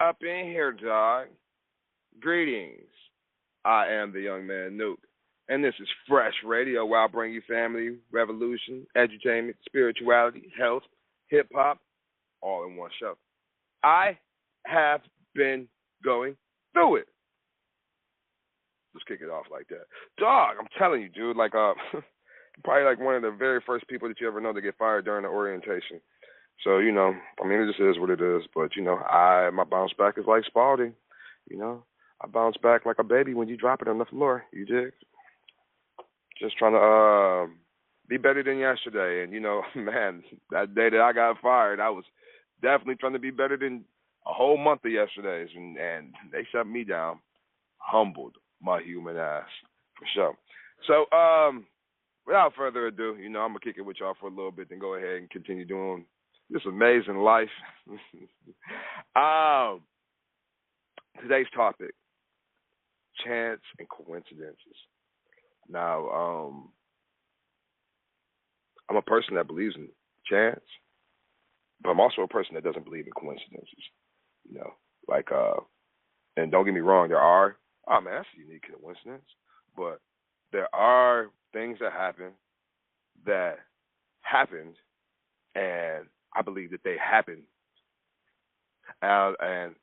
Up in here, dog. Greetings. I am the young man Nuke, and this is Fresh Radio, where I bring you family, revolution, edutainment, spirituality, health, hip hop, all in one show. I have been going through it. Let's kick it off like that. Dog, I'm telling you, dude, like probably like one of the very first people that you ever know to get fired during the orientation. So, I mean, it just is what it is. But, my bounce back is like Spalding. I bounce back like a baby when you drop it on the floor. You dig? Just trying to be better than yesterday. And, man, that day that I got fired, I was definitely trying to be better than a whole month of yesterday's. And they shut me down. Humbled my human ass, for sure. So, without further ado, I'm going to kick it with y'all for a little bit and go ahead and continue doing this amazing life. Today's topic, chance and coincidences. Now, I'm a person that believes in chance, but I'm also a person that doesn't believe in coincidences. And don't get me wrong, there are, that's a unique coincidence, but there are things that happened, and I believe that they happened. And I'm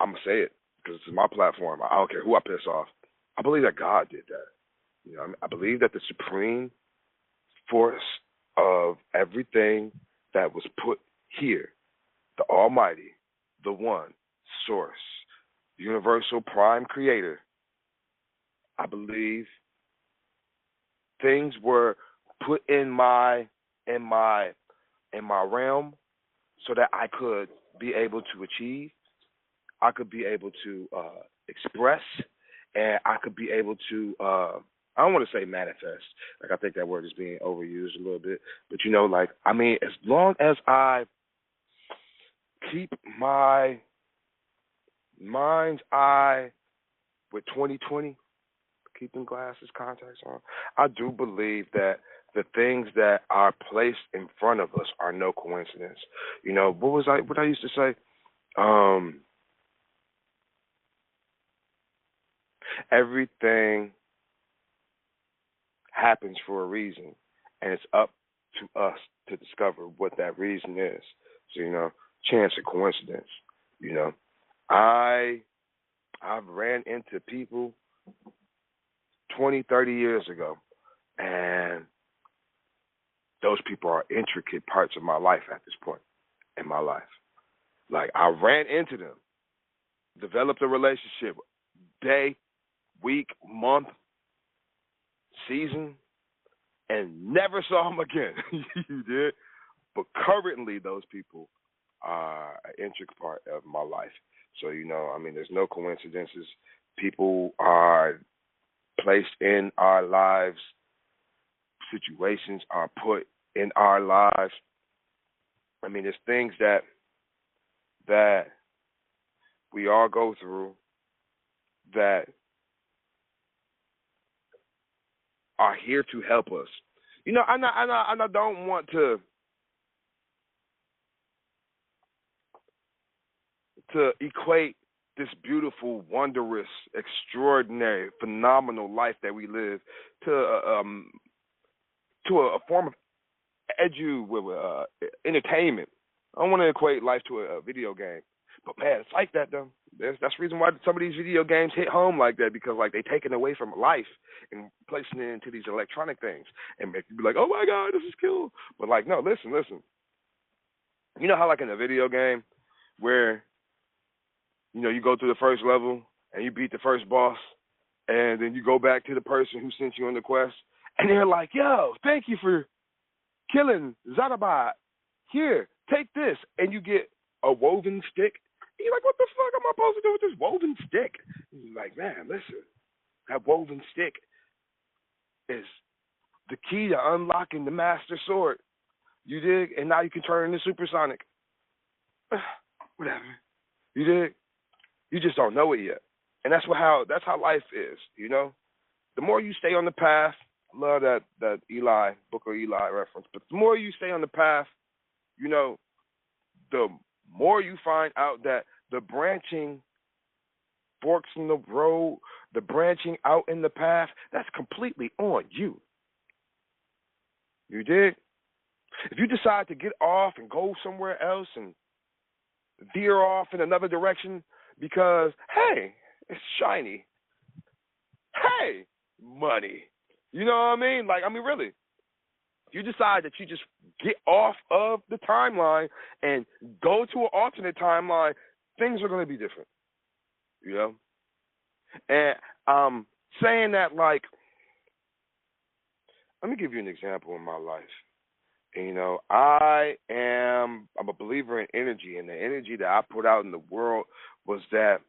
going to say it because it's my platform. I don't care who I piss off. I believe that God did that. I believe that the supreme force of everything that was put here, the Almighty, the One, Source, Universal Prime Creator, I believe things were put in my realm so that I could be able to achieve, I could be able to express, and I could be able to, I don't want to say manifest. I think that word is being overused a little bit. But, as long as I keep my mind's eye with 2020, keeping glasses, contacts on, I do believe that the things that are placed in front of us are no coincidence. What I used to say? Everything happens for a reason, and it's up to us to discover what that reason is. So, chance and coincidence. I've ran into people 20, 30 years ago, and those people are intricate parts of my life at this point in my life. I ran into them, developed a relationship, day, week, month, season, and never saw them again. You did? But currently, those people are an intricate part of my life. So, there's no coincidences. People are placed in our lives. Situations are put in our lives. There's things that we all go through that are here to help us. I don't want to equate this beautiful, wondrous, extraordinary, phenomenal life that we live to a form of entertainment. I don't want to equate life to a video game. But, man, it's like that, though. That's the reason why some of these video games hit home like that, because, they taking away from life and placing it into these electronic things and make you be like, oh, my God, this is cool. But, no, listen. You know how, in a video game where, you go through the first level and you beat the first boss, and then you go back to the person who sent you on the quest, and they're like, yo, thank you for killing Zadabat. Here, take this. And you get a woven stick. And you're like, what the fuck am I supposed to do with this woven stick? And you're like, man, listen, that woven stick is the key to unlocking the Master Sword. You dig? And now you can turn into supersonic. Whatever. You dig? You just don't know it yet. And that's how life is, The more you stay on the path, I love that Eli, Book of Eli reference, but the more you stay on the path, the more you find out that the branching forks in the road, the branching out in the path, that's completely on you. You dig? If you decide to get off and go somewhere else and veer off in another direction because, hey, it's shiny. Hey, money. You know what I mean? Like, I mean, really. If you decide that you just get off of the timeline and go to an alternate timeline, things are going to be different. You know? And saying that, like, let me give you an example in my life. And, you know, I'm a believer in energy, and the energy that I put out in the world was that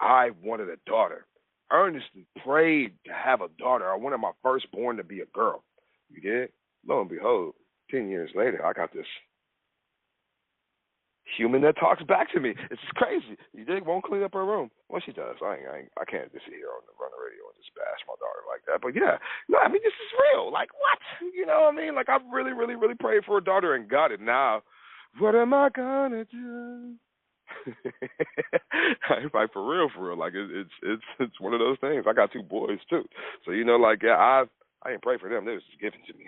I wanted a daughter. Earnestly prayed to have a daughter. I wanted my firstborn to be a girl. You did? Lo and behold, 10 years later, I got this human that talks back to me. It's just crazy. You dig? Won't clean up her room. Well, she does. I can't just sit here on the radio and just bash my daughter like that. But yeah, no, I mean, this is real. Like, what? You know what I mean? Like, I've really, really, really prayed for a daughter and got it now. What am I gonna do? Like, for real. Like, it's one of those things. I got 2 boys too, so you know, like, yeah, I didn't pray for them. They was just given to me.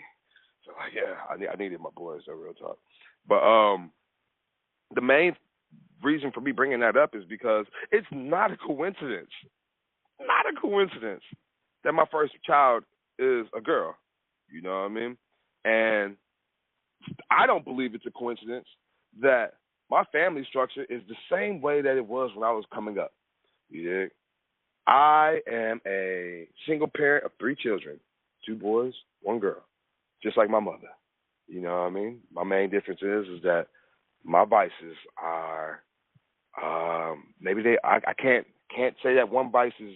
So like, yeah, I needed my boys. So real talk. But the main reason for me bringing that up is because it's not a coincidence. Not a coincidence that my first child is a girl. You know what I mean? And I don't believe it's a coincidence that my family structure is the same way that it was when I was coming up. You dig? I am a single parent of 3 children, 2 boys, 1 girl, just like my mother. You know what I mean? My main difference is that my vices are maybe I can't say that one vice is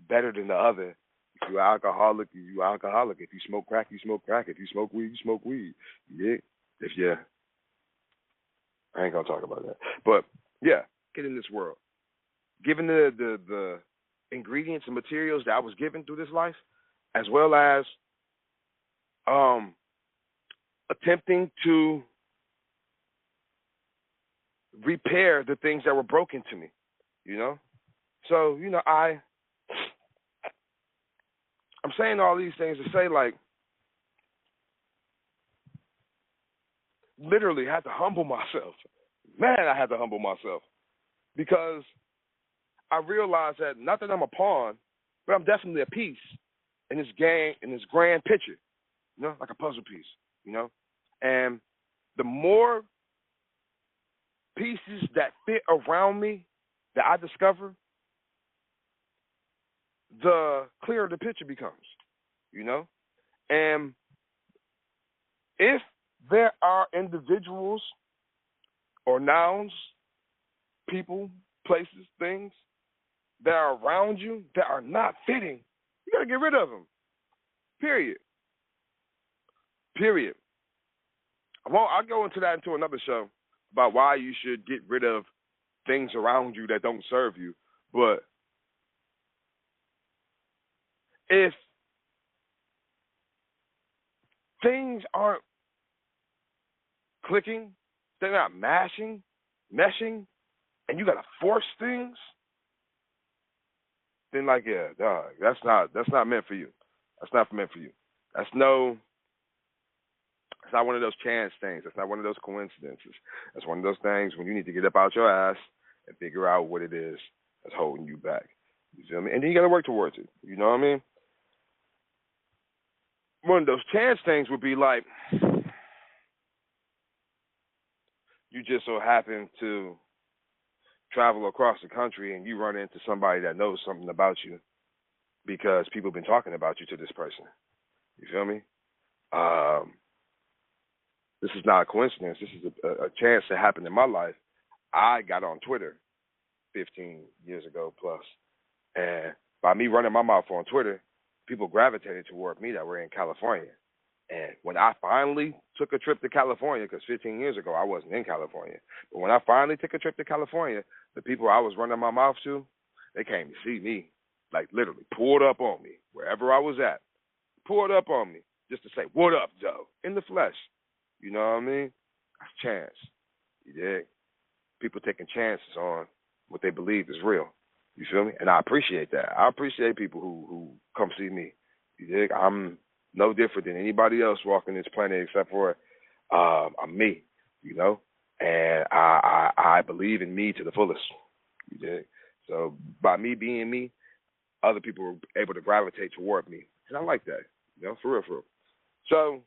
better than the other. If you're alcoholic, you're alcoholic. If you smoke crack, you smoke crack. If you smoke weed, you smoke weed. You dig? I ain't gonna talk about that. But yeah, get in this world. Given the ingredients and materials that I was given through this life, as well as attempting to repair the things that were broken to me, you know? So, you know, I'm saying all these things to say, like, literally had to humble myself. Man, I had to humble myself because I realized that not that I'm a pawn, but I'm definitely a piece in this game, in this grand picture, you know, like a puzzle piece, you know? And the more pieces that fit around me that I discover, the clearer the picture becomes, you know? And if there are individuals or nouns, people, places, things that are around you that are not fitting, you got to get rid of them. Period. I'll go into that into another show about why you should get rid of things around you that don't serve you. But if things aren't clicking, they're not meshing, and you got to force things, then like, yeah, dog, that's not meant for you. That's not meant for you. It's not one of those chance things. It's not one of those coincidences. It's one of those things when you need to get up out your ass and figure out what it is that's holding you back. You feel me? And then you got to work towards it. You know what I mean? One of those chance things would be like you just so happen to travel across the country and you run into somebody that knows something about you because people have been talking about you to this person. You feel me? This is not a coincidence. This is a chance that happened in my life. I got on Twitter 15 years ago plus, and by me running my mouth on Twitter, people gravitated toward me that were in California. And when I finally took a trip to California, because 15 years ago I wasn't in California, but when I finally took a trip to California, the people I was running my mouth to, they came to see me, like literally pulled up on me wherever I was at, pulled up on me just to say, "What up, Joe?" in the flesh. You know what I mean? That's chance. You dig? people taking chances on what they believe is real. You feel me? And I appreciate that. I appreciate people who come see me. You dig? I'm no different than anybody else walking this planet except for I'm me, you know? And I believe in me to the fullest. You dig? So by me being me, other people were able to gravitate toward me. And I like that, you know, for real, for real. So,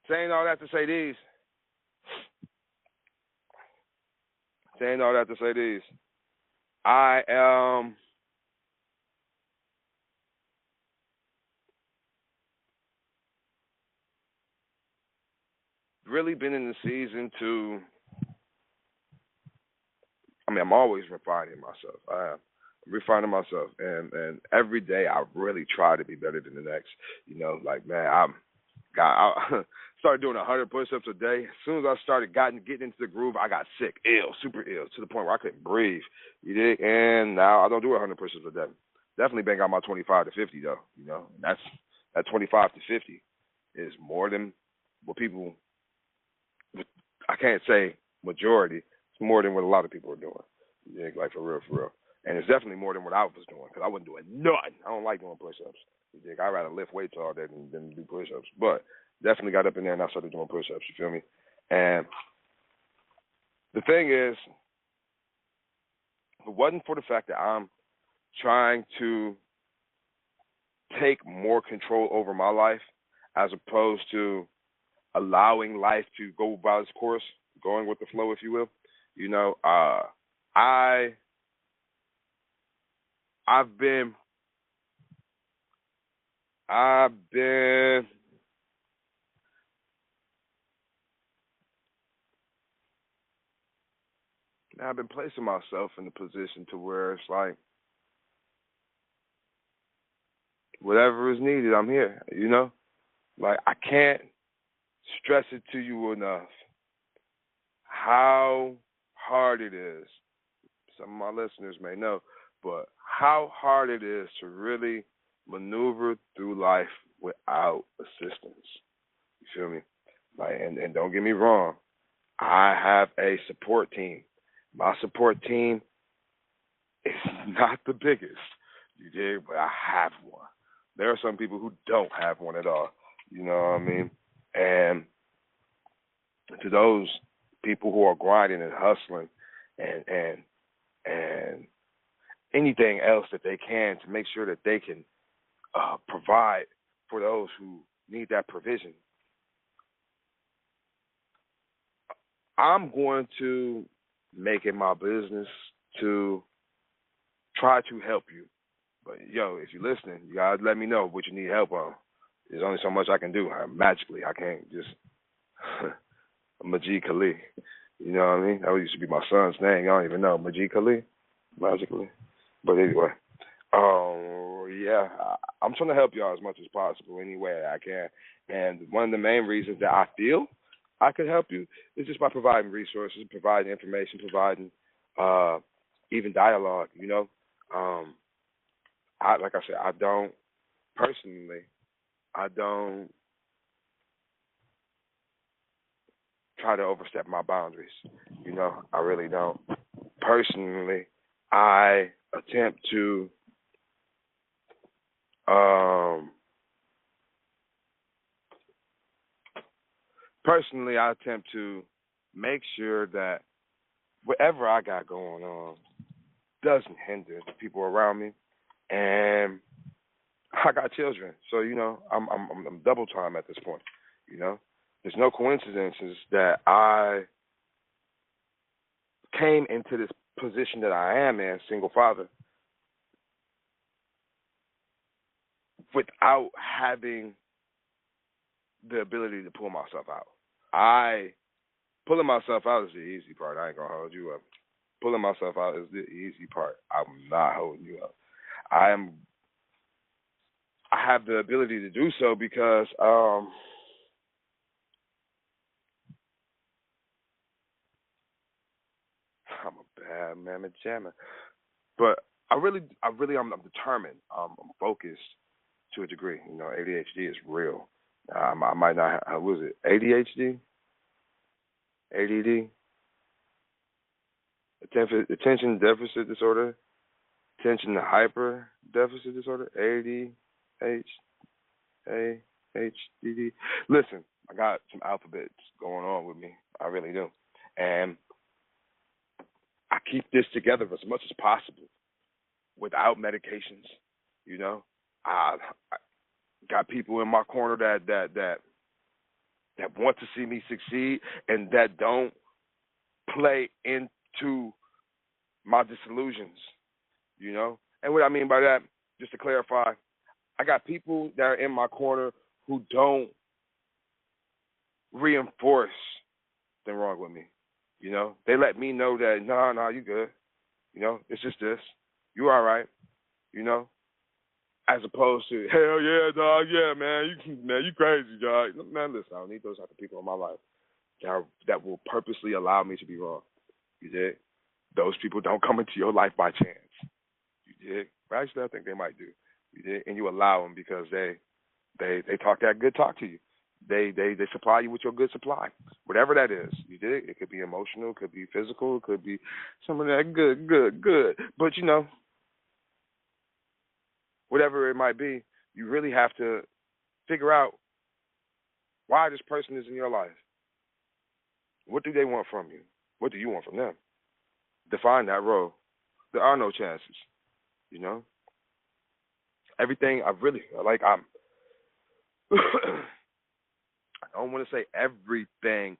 saying all that to say these, I am really been in the season to, I'm always refining myself. I'm refining myself, and every day I really try to be better than the next. You know, like, man, I started doing 100 push-ups a day. As soon as I started getting into the groove, I got sick, super ill, to the point where I couldn't breathe. You dig? And now I don't do 100 push-ups a day. Definitely bang out my 25 to 50 though. You know, that's that 25 to 50 is more than what people. I can't say majority. It's more than what a lot of people are doing. You dig? Like, for real, for real. And it's definitely more than what I was doing, because I wasn't doing nothing. I don't like doing push-ups. You dig? I'd rather lift weights all day than do push-ups. But definitely got up in there and I started doing push-ups, you feel me? And the thing is, if it wasn't for the fact that I'm trying to take more control over my life as opposed to allowing life to go by its course, going with the flow, if you will, you know, I've been placing myself in a position to where it's like, whatever is needed, I'm here, you know? Like, I can't stress it to you enough how hard it is. Some of my listeners may know, but how hard it is to really maneuver through life without assistance. You feel me? Like, and don't get me wrong, I have a support team. My support team is not the biggest, you dig, but I have one. There are some people who don't have one at all. You know what I mean? And to those people who are grinding and hustling and anything else that they can to make sure that they can provide for those who need that provision, I'm going to make it my business to try to help you. But, yo, if you're listening, you got to let me know what you need help on. There's only so much I can do. Magically, I can't just Majid Khalid. You know what I mean? That used to be my son's name. I don't even know. Majid Khalid? Magically. But anyway, yeah, I'm trying to help y'all as much as possible any way I can. And one of the main reasons that I feel I could help you is just by providing resources, providing information, providing even dialogue, you know. Like I said, I don't try to overstep my boundaries. You know, I really don't. Personally, I attempt to make sure that whatever I got going on doesn't hinder the people around me. And I got children, so, you know, I'm double time at this point. You know, there's no coincidences that I came into this position that I am in, single father, without having the ability to pull myself out. Pulling myself out is the easy part. I ain't gonna hold you up. Pulling myself out is the easy part. I'm not holding you up. I have the ability to do so because I'm a bad mamma jamma. But I'm determined. I'm focused to a degree. You know, ADHD is real. I might not have, what is it, ADHD? ADD? attention deficit disorder, attention hyper deficit disorder, ADHD. Listen, I got some alphabets going on with me. I really do. And I keep this together as much as possible without medications. You know, I got people in my corner that want to see me succeed and that don't play into my disillusions. You know, and what I mean by that, just to clarify, I got people that are in my corner who don't reinforce something wrong with me. You know, they let me know that, no, you good. You know, it's just this. You all right. You know, as opposed to, hell yeah, dog, yeah, man, you crazy, dog. Man, listen, I don't need those type of people in my life that will purposely allow me to be wrong. You dig? Those people don't come into your life by chance. You dig? Actually, I think they might do. You dig? And you allow them because they talk that good talk to you. They supply you with your good supply, whatever that is. You dig? It could be emotional, it could be physical, it could be some of that good. But you know, whatever it might be, you really have to figure out why this person is in your life. What do they want from you? What do you want from them? Define that role. There are no chances. You know, everything I don't want to say everything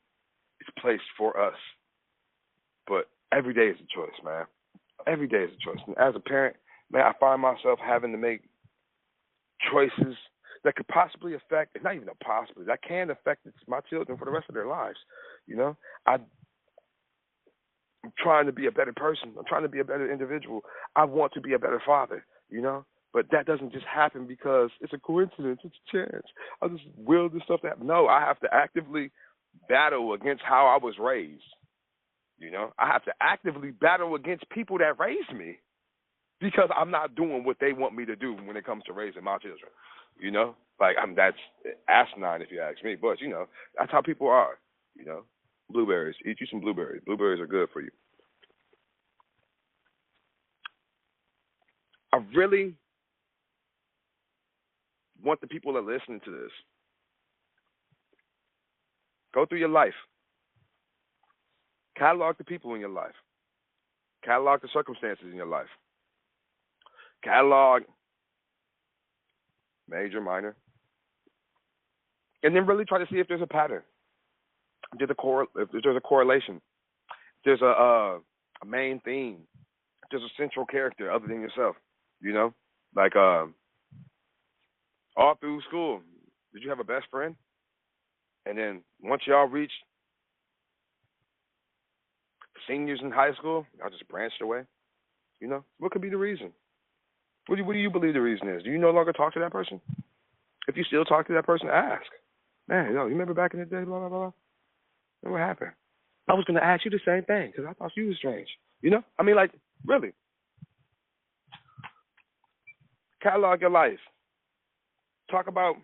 is placed for us, but every day is a choice, man. Every day is a choice. And as a parent, man, I find myself having to make choices that could possibly affect, not even possibly, that can affect my children for the rest of their lives. You know, I'm trying to be a better person. I'm trying to be a better individual. I want to be a better father, you know. But that doesn't just happen because it's a coincidence. It's a chance. I just will this stuff to happen. No, I have to actively battle against how I was raised. You know, I have to actively battle against people that raised me because I'm not doing what they want me to do when it comes to raising my children. You know, like that's asinine if you ask me. But, you know, that's how people are, you know. Blueberries. Eat you some blueberries. Blueberries are good for you. I really want the people that are listening to this, go through your life. Catalog the people in your life. Catalog the circumstances in your life. Catalog major, minor. And then really try to see if there's a pattern. If there's a correlation. If there's a main theme. If there's a central character other than yourself. You know? Like all through school, did you have a best friend? And then once y'all reached seniors in high school, y'all just branched away. You know, what could be the reason? What do you believe the reason is? Do you no longer talk to that person? If you still talk to that person, ask. Man, you remember back in the day, blah, blah, blah. And what happened? I was going to ask you the same thing because I thought you was strange. You know? I mean, like, really. Catalog your life. Talk about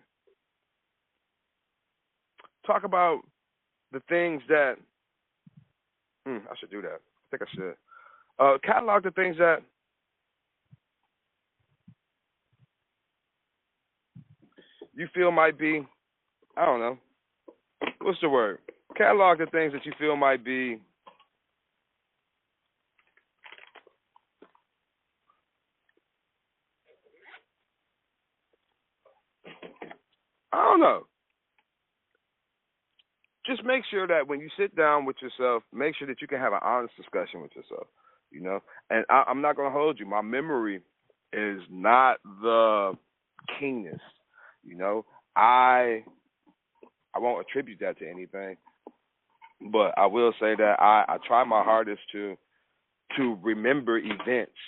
the things that I should do that. I think I should. Catalog the things that you feel might be, I don't know, what's the word? Catalog the things that you feel might be I don't know. Just make sure that when you sit down with yourself, make sure that you can have an honest discussion with yourself, you know? And I'm not going to hold you. My memory is not the keenest, you know? I won't attribute that to anything, but I will say that I try my hardest to remember events.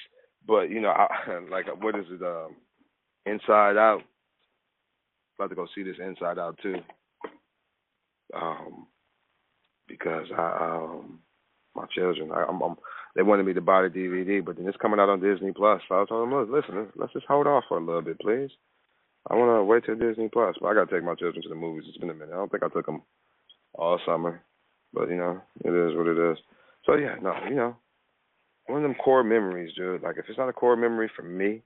But, you know, like, what is it, Inside Out? I'm about to go see this Inside Out, too. Because my children, they wanted me to buy the DVD, but then it's coming out on Disney Plus. So I told them, listen, let's just hold off for a little bit, please. I want to wait till Disney Plus. But I got to take my children to the movies. It's been a minute. I don't think I took them all summer, but you know, it is what it is. So yeah, no, you know, one of them core memories, dude. Like, if it's not a core memory for me,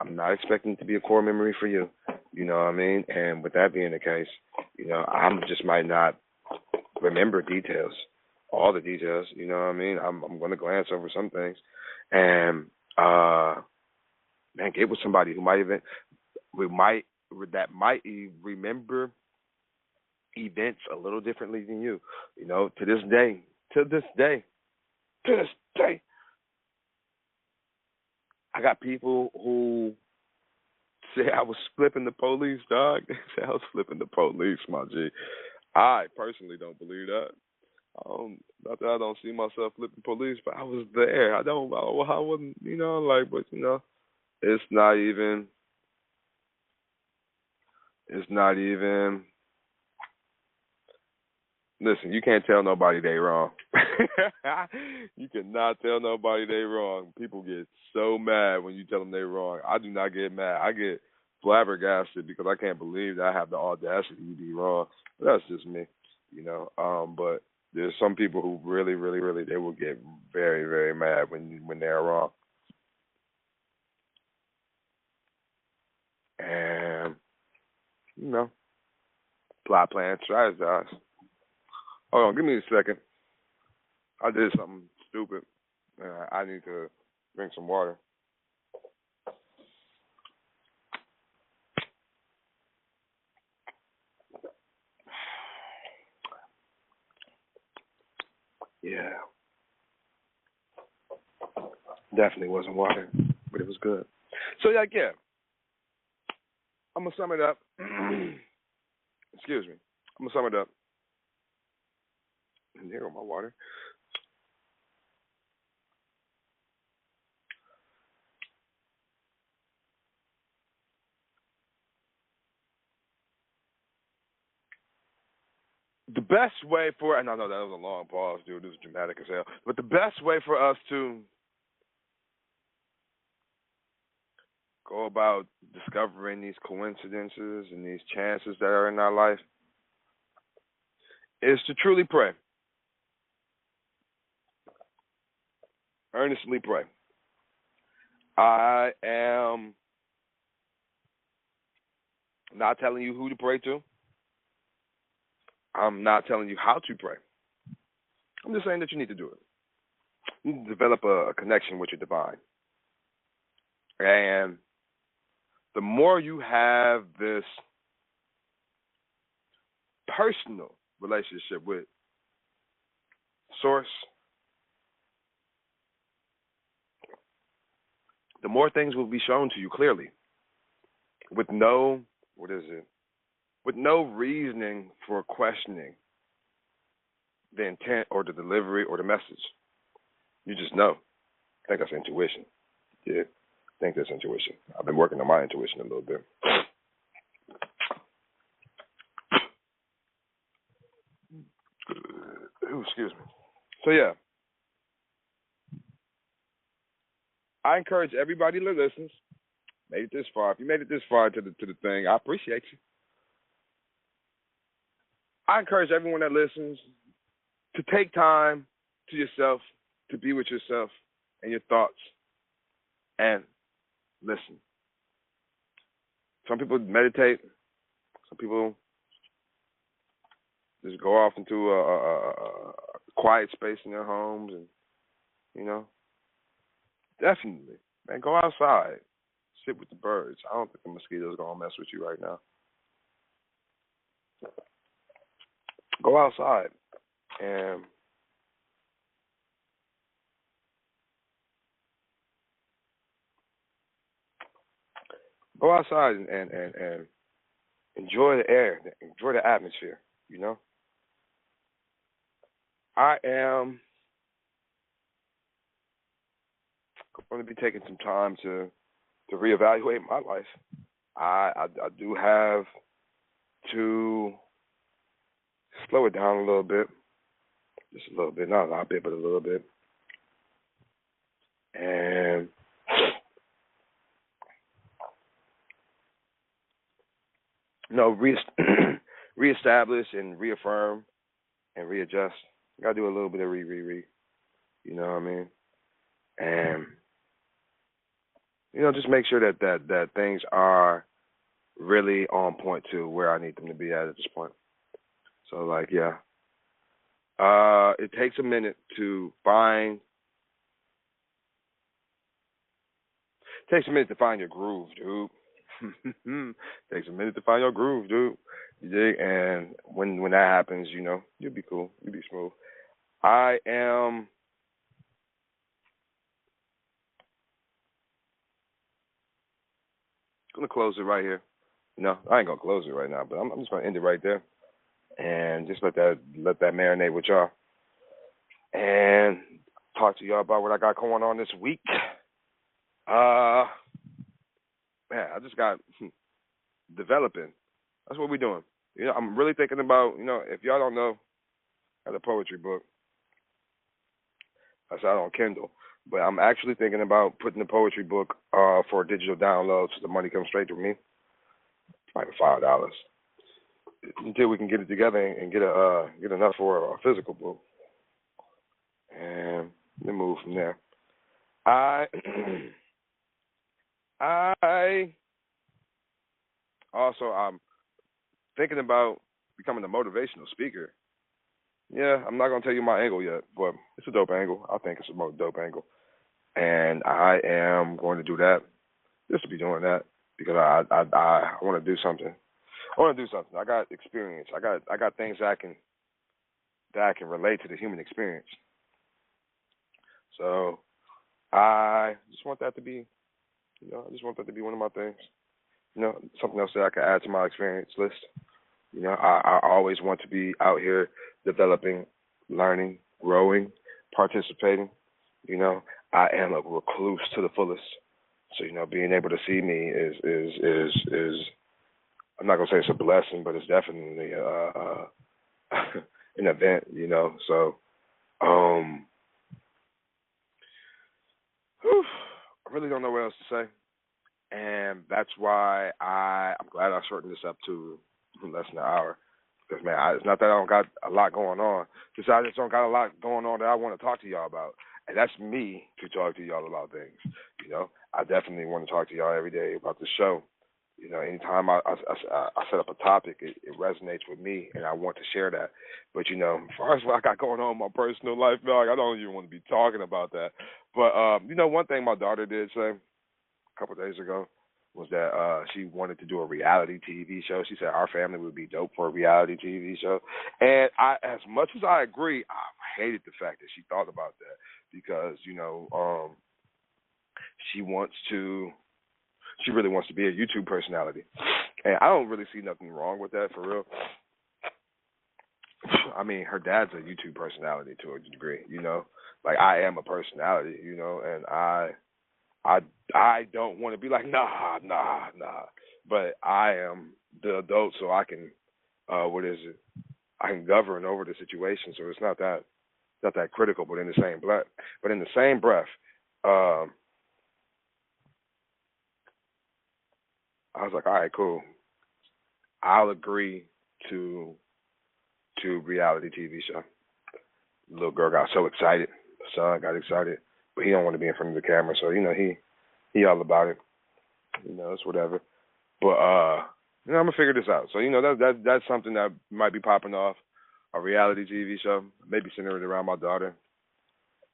I'm not expecting it to be a core memory for you. You know what I mean? And with that being the case, I just might not remember details, all the details. You know what I mean? I'm going to glance over some things, and man, get with somebody who might remember events a little differently than you. To this day, I got people who say I was flipping the police, dog. They say I was flipping the police, my G. I personally don't believe that. Not that I don't see myself flipping police, but I was there. I wouldn't, but it's not even. Listen, you can't tell nobody they wrong. You cannot tell nobody they wrong. People get so mad when you tell them they wrong. I do not get mad. I get flabbergasted because I can't believe that I have the audacity to be wrong. But that's just me, But there's some people who really, really, really, they will get very, very mad when they're wrong. And, plot, plan, strategize. Hold on, give me a second. I did something stupid. I need to drink some water. Yeah. Definitely wasn't water, but it was good. So, yeah. I'm going to sum it up. Excuse me. I'm going to sum it up. And here go my water. The best way for, and I know that was a long pause, dude. This is dramatic as hell. But the best way for us to go about discovering these coincidences and these chances that are in our life is to truly pray. Earnestly pray. I am not telling you who to pray to. I'm not telling you how to pray. I'm just saying that you need to do it. You need to develop a connection with your divine. And the more you have this personal relationship with Source, the more things will be shown to you clearly with no reasoning for questioning the intent or the delivery or the message. You just know. I think that's intuition. Yeah, I think that's intuition. I've been working on my intuition a little bit. Ooh, excuse me. So, yeah. I encourage everybody that listens, made it this far. If you made it this far to the thing, I appreciate you. I encourage everyone that listens to take time to yourself, to be with yourself and your thoughts, and listen. Some people meditate. Some people just go off into a quiet space in their homes, and definitely, man, go outside, sit with the birds. I don't think the mosquitoes gonna mess with you right now. Go outside and and enjoy the air, enjoy the atmosphere. I am going to be taking some time to reevaluate my life. I do have to slow it down a little bit, just a little bit, not a lot bit, but a little bit, and reestablish and reaffirm and readjust. Got to do a little bit of re. You know what I mean? and just make sure that things are really on point to where I need them to be at this point. So like, yeah, it takes a minute to find. It takes a minute to find your groove, dude. Takes a minute to find your groove, dude. You dig? And when that happens, you'll be cool. You'll be smooth. I am gonna close it right here. No, I ain't gonna close it right now, but I'm just gonna end it right there and just let that marinate with y'all and talk to y'all about what I got going on this week. Man, I just got developing. That's what we're doing. I'm really thinking about, if y'all don't know, I have a poetry book. That's out on Kindle. But I'm actually thinking about putting the poetry book for digital download so the money comes straight to me. Like $5 until we can get it together and get enough for a physical book, and then move from there. I also I'm thinking about becoming a motivational speaker. Yeah, I'm not gonna tell you my angle yet, but it's a dope angle. I think it's a dope angle, and I am going to do that. Just to be doing that because I want to do something. I want to do something. I got experience. I got things that I can relate to the human experience. So I just want that to be, I just want that to be one of my things. Something else that I can add to my experience list. I always want to be out here developing, learning, growing, participating. I am a recluse to the fullest. So, being able to see me is I'm not gonna say it's a blessing, but it's definitely an event, So, I really don't know what else to say, and that's why I'm glad I shortened this up to less than an hour. Because man, it's not that I don't got a lot going on, just I just don't got a lot going on that I want to talk to y'all about, and that's me to talk to y'all about things. I definitely want to talk to y'all every day about the show. Anytime I set up a topic, it resonates with me, and I want to share that. But, as far as what I got going on in my personal life, dog, I don't even want to be talking about that. But, one thing my daughter did say a couple of days ago was that she wanted to do a reality TV show. She said our family would be dope for a reality TV show. And as much as I agree, I hated the fact that she thought about that because, she really wants to be a YouTube personality. And I don't really see nothing wrong with that, for real. I mean, her dad's a YouTube personality to a degree, Like, I am a personality, and I don't want to be like, nah. But I am the adult, so I can, I can govern over the situation, so it's not that critical, but in the same breath, I was like, all right, cool. I'll agree to reality TV show. The little girl got so excited. The son got excited, but he don't want to be in front of the camera, so he all about it. It's whatever. But I'm gonna figure this out. So that's something that might be popping off, a reality TV show, maybe centered around my daughter.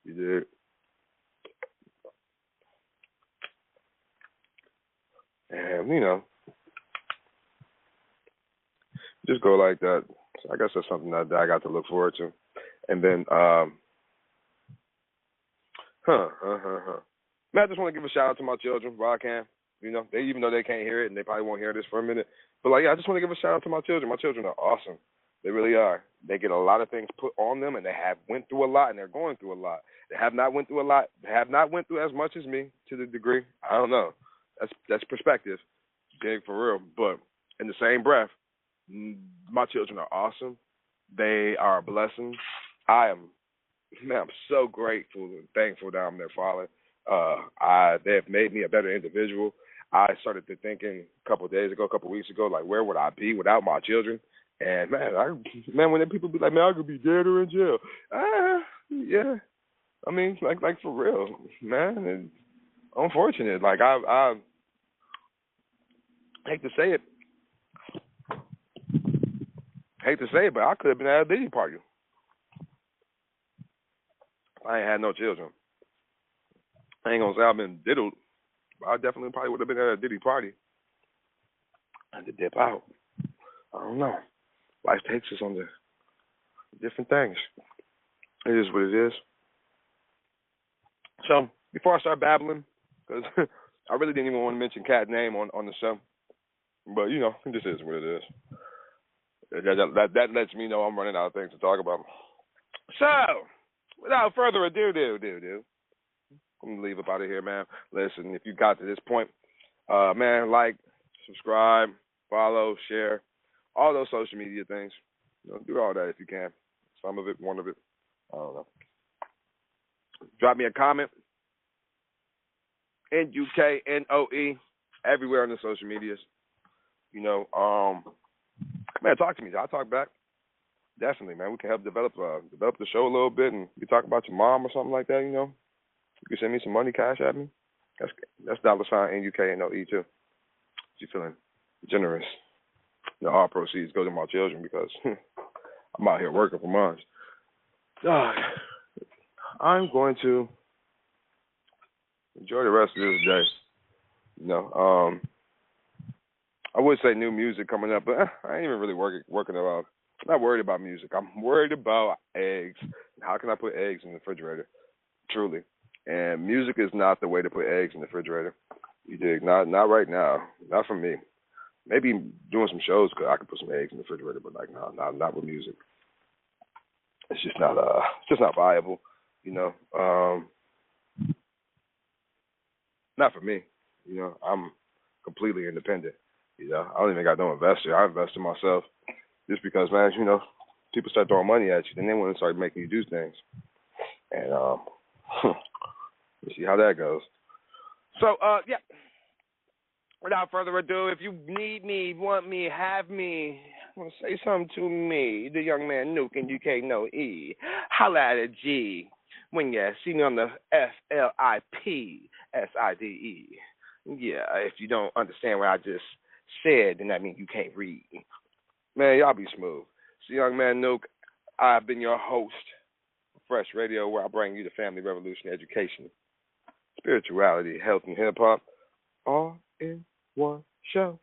You did. And, just go like that. So I guess that's something that I got to look forward to. And then, man, I just want to give a shout out to my children while I can. They, even though they can't hear it and they probably won't hear this for a minute. But, I just want to give a shout out to my children. My children are awesome. They really are. They get a lot of things put on them, and they have went through a lot, and they're going through a lot. They have not went through a lot. They have not went through as much as me to the degree. I don't know. That's perspective, big for real. But in the same breath, my children are awesome. They are a blessing. I'm so grateful and thankful that I'm their father. They have made me a better individual. I started to thinking a couple of weeks ago, like, where would I be without my children? And man, when people be like, man, I could be dead or in jail. Yeah. I mean, like for real, man. It's unfortunate. Like I hate to say it, but I could have been at a Diddy party. I ain't had no children. I ain't gonna say I've been diddled, but I definitely probably would have been at a Diddy party. I had to dip out. I don't know. Life takes us on the different things. It is what it is. So before I start babbling, because I really didn't even want to mention Cat's name on the show, but you know, it just is what it is. That lets me know I'm running out of things to talk about. So without further ado, I'm gonna leave up out of here, man. Listen, if you got to this point, man, like, subscribe, follow, share, all those social media things. You know, do all that if you can. Some of it, one of it, I don't know. Drop me a comment. NUKNOE everywhere on the social medias. You know, man, talk to me. I'll talk back. Definitely, man. We can help develop the show a little bit, and you talk about your mom or something like that. You know, you can send me some money, cash at me. That's $ NUKNOE too. If you're feeling generous, you know, all proceeds go to my children because I'm out here working for mine. I'm going to enjoy the rest of this day. You know, I would say new music coming up, but I ain't even really working about. I'm not worried about music. I'm worried about eggs. How can I put eggs in the refrigerator? Truly. And music is not the way to put eggs in the refrigerator. You dig? Not right now. Not for me. Maybe doing some shows, I could put some eggs in the refrigerator, but like, no, not with music. It's just not viable. You know, not for me. You know, I'm completely independent. You know, I don't even got no investor. I invest in myself just because, man, you know, people start throwing money at you, then they want to start making you do things. And you see how that goes. So, yeah. Without further ado, if you need me, want me, have me, want to say something to me, the young man Nuke and UKNOE, holla at a G when you see me on the FLIPSIDE. Yeah, if you don't understand what I just said, then that means you can't read. Man, y'all be smooth. So, young man Nuke, I've been your host for FRESHH Radio, where I bring you the family revolution, education, spirituality, health, and hip-hop, all in one show.